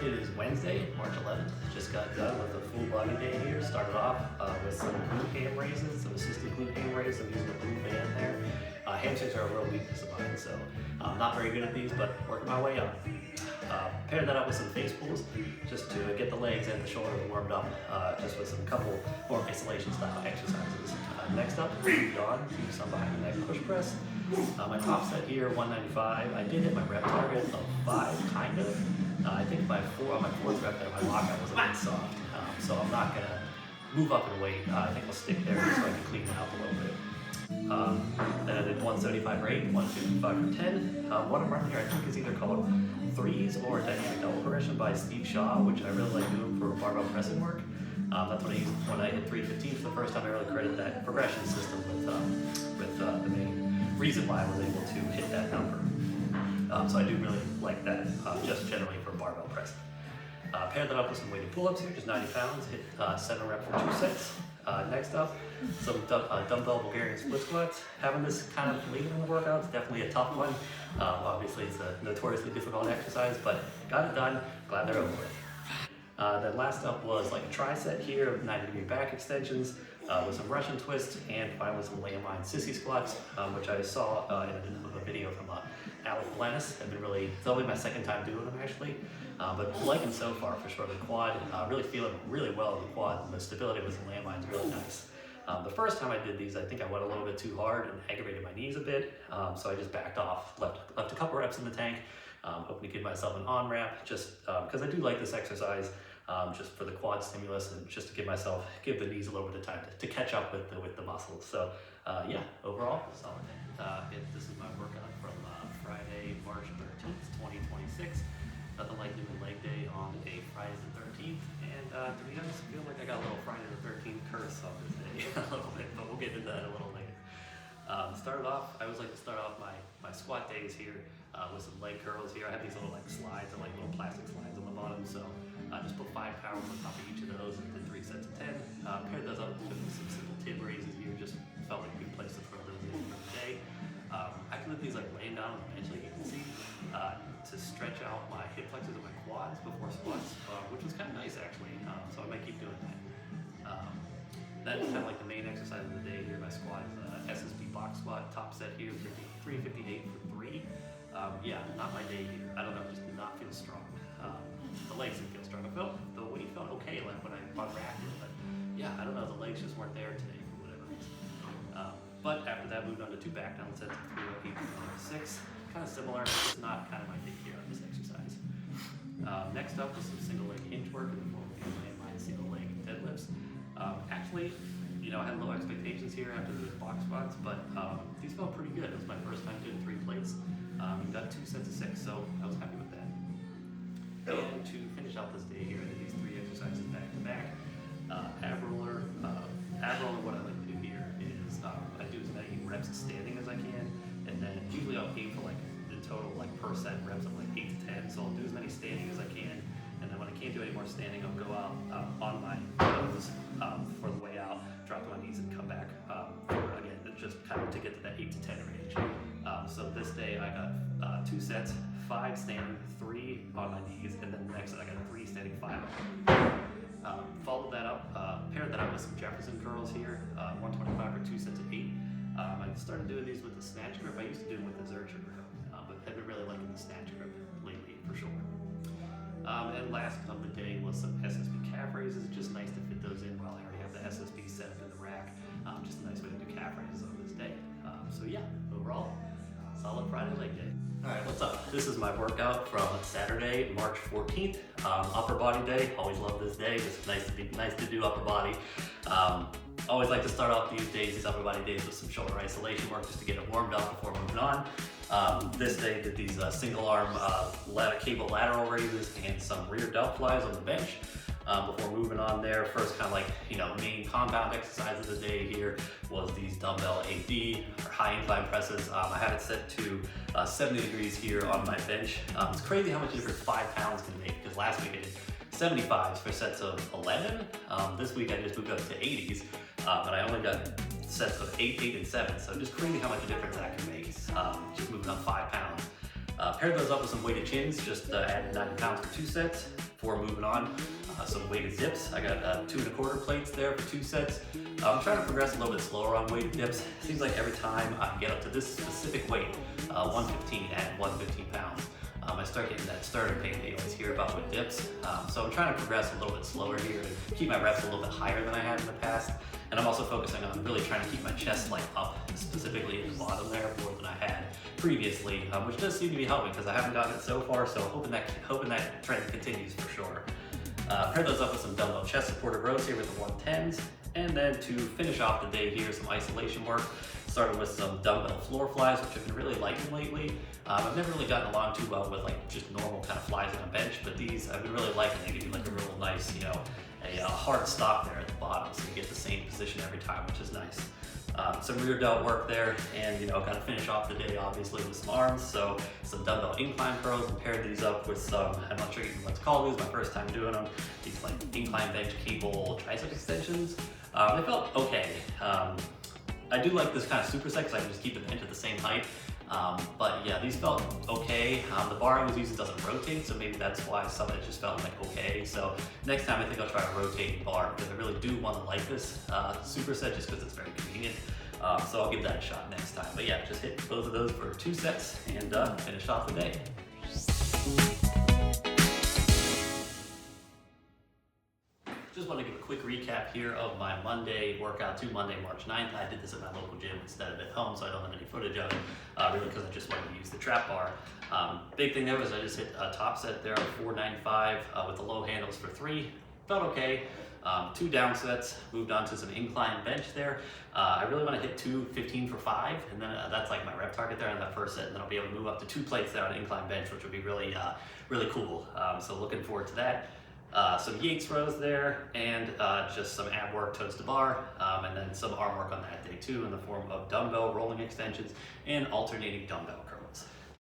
It is Wednesday, March 11th. Just got done with a full body day here. Started off with some glute ham raises, some assisted glute ham raises. I'm using a glute band there. Hamstrings are a real weakness of mine, so I'm not very good at these, but working my way up. Paired that up with some face pulls just to get the legs and the shoulders warmed up, just with some couple more isolation style exercises. Next up, moved on to some behind the neck push press. My top set here, 195. I did hit my rep target of 5, kind of. I think on my fourth rep there, my lockout was a bit soft, so I'm not gonna move up in weight. I think I'll stick there just so I can clean it out a little bit. Then I did 175 for 8, 155 for 10. What I'm running here, I think is either called threes or dynamic double progression by Steve Shaw, which I really like doing for barbell pressing work. That's what I used when I hit 315 for the first time. I really credit that progression system with the main reason why I was able to hit that number. So I do really like that, just generally for barbell pressing. Paired that up with some weighted pull-ups here, just 90 pounds, hit 7 reps for 2 sets. Next up, some dumbbell Bulgarian split squats. Having this kind of late in the workout is definitely a tough one. Obviously it's a notoriously difficult exercise, but got it done, glad they're over with. Then last up was like a tri-set here of 90-degree back extensions with some Russian twists, and finally some landmine sissy squats, which I saw in a video from Alec Blanis. It's only my second time doing them actually, but liking so far for sure. The quad, really feeling really well in the quad, and the stability with the landmine is really nice. The first time I did these, I think I went a little bit too hard and aggravated my knees a bit, so I just backed off, left a couple reps in the tank, hoping to give myself an on-ramp, just because I do like this exercise, just for the quad stimulus and just to give the knees a little bit of time to catch up with the muscles. So yeah, overall, solid day. This is my workout from Friday, March 13th, 2026. Nothing like doing leg day on a Friday the 13th, and to be honest, I feel like I got a little Friday the 13th curse on this day a little bit, but we'll get into that a little later. I always like to start off my squat days here with some leg curls here. I have these little slides, and little plastic slides on the bottom, so I just put 5 pounds on top of each of those and did 3 sets of 10. Paired those up with some simple tib raises here, just felt like a good place to throw those in for the day. I can let these laying down on the bench, like you can see, to stretch out my hip flexors and my quads before squats, which was kind of nice actually, so I might keep doing that. That's kind of like the main exercise of the day here. My squat is SSB box squat, top set here, 358 for 3. Yeah, not my day here. I don't know, just did not feel strong. The legs didn't feel strong. The weight felt okay like when I unwrapped it, but yeah, I don't know, the legs just weren't there today for whatever reason. But after that, moved on to 2 back down sets of 308 and 6. Kind of similar, just not kind of my day here on this exercise. Next up was some single leg hinge work in the form of landmine single leg deadlifts. Actually, I had low expectations here after those box squats, but these felt pretty good. It was my first time doing 3 plates. Got 2 sets of 6, so I was happy with that. And to finish out this day here, I did these 3 exercises back to back. Ab roller, what I like to do here is I do as many reps standing as I can, and then usually I'll aim for in total per set reps of 8 to 10. So I'll do as many standing as I can, and then when I can't do any more standing, I'll go out on my toes for the way out, drop to my knees, and come back again, just kind of to get to that 8 to 10 range. So this day I got 2 sets, 5 standing, 3 on my knees, and then the next set I got 3 standing, 5 on my knees. Followed that up, paired that up with some Jefferson curls here, 125 for 2 sets of 8. I started doing these with the snatch grip. I used to do them with the Zercher grip, but I've been really liking the snatch grip lately for sure. And last of the day was some SSB calf raises. Just nice to fit those in while I already have the SSB set up in the rack. Just a nice way to do calf raises on this day. So yeah, overall, solid Friday leg day. Alright, what's up? This is my workout from Saturday, March 14th. Upper body day. Always love this day. It's nice to do upper body. Always like to start off these upper body days with some shoulder isolation work just to get it warmed up before moving on. This day did these single arm cable lateral raises and some rear delt flies on the bench. Before moving on there, first main compound exercise of the day here was these dumbbell AD or high incline presses. I had it set to 70 degrees here on my bench. It's crazy how much difference 5 pounds can make, because last week I did 75s for sets of 11. This week I just moved up to 80s, but I only got sets of 8, 8, and 7. So just crazy how much difference that can make, just moving up 5 pounds. Paired those up with some weighted chins, just added 90 pounds for 2 sets. Before moving on, some weighted dips. I got 2¼ plates there for 2 sets. I'm trying to progress a little bit slower on weighted dips. It seems like every time I get up to this specific weight, 115 at 115 pounds, I start getting that sternum pain that you always hear about with dips. So I'm trying to progress a little bit slower here and keep my reps a little bit higher than I had in the past. And I'm also focusing on really trying to keep my chest like up, specifically at the bottom there, more than I had previously, which does seem to be helping because I haven't gotten it so far. So hoping that trend continues for sure. Pair those up with some dumbbell chest supported rows here with the 110s. And then to finish off the day here, some isolation work. Started with some dumbbell floor flies, which I've been really liking lately. I've never really gotten along too well with like just normal kind of flies on a bench, but these I've been really liking. They give you like a real nice, a hard stop there at the bottom, so you get the same position every time, which is nice. Some rear delt work there, and kind of finish off the day obviously with some arms. So some dumbbell incline curls, and paired these up with some, I'm not sure even what to call these, my first time doing them, these like incline bench cable tricep extensions. They felt okay. I do like this kind of superset because I can just keep the bench at the same height. But yeah, these felt okay. The bar I was using doesn't rotate, so maybe that's why some of it just felt like okay. So next time I think I'll try a rotating bar because I really do want to like this superset just because it's very convenient. So I'll give that a shot next time. But yeah, just hit both of those for 2 sets and finish off the day. Just want to give a quick recap here of my Monday workout to Monday, March 9th. I did this at my local gym instead of at home, so I don't have any footage of it, really because I just wanted to use the trap bar. Big thing there was I just hit a top set there of 495 with the low handles for 3. Felt okay. 2 down sets, moved on to some incline bench there. I really want to hit 215 for 5, and then that's like my rep target there on that first set, and then I'll be able to move up to 2 plates there on incline bench, which would be really, really cool. So looking forward to that. Some Yates rows there, and just some ab work toes to bar, and then some arm work on that day too in the form of dumbbell rolling extensions and alternating dumbbell curls.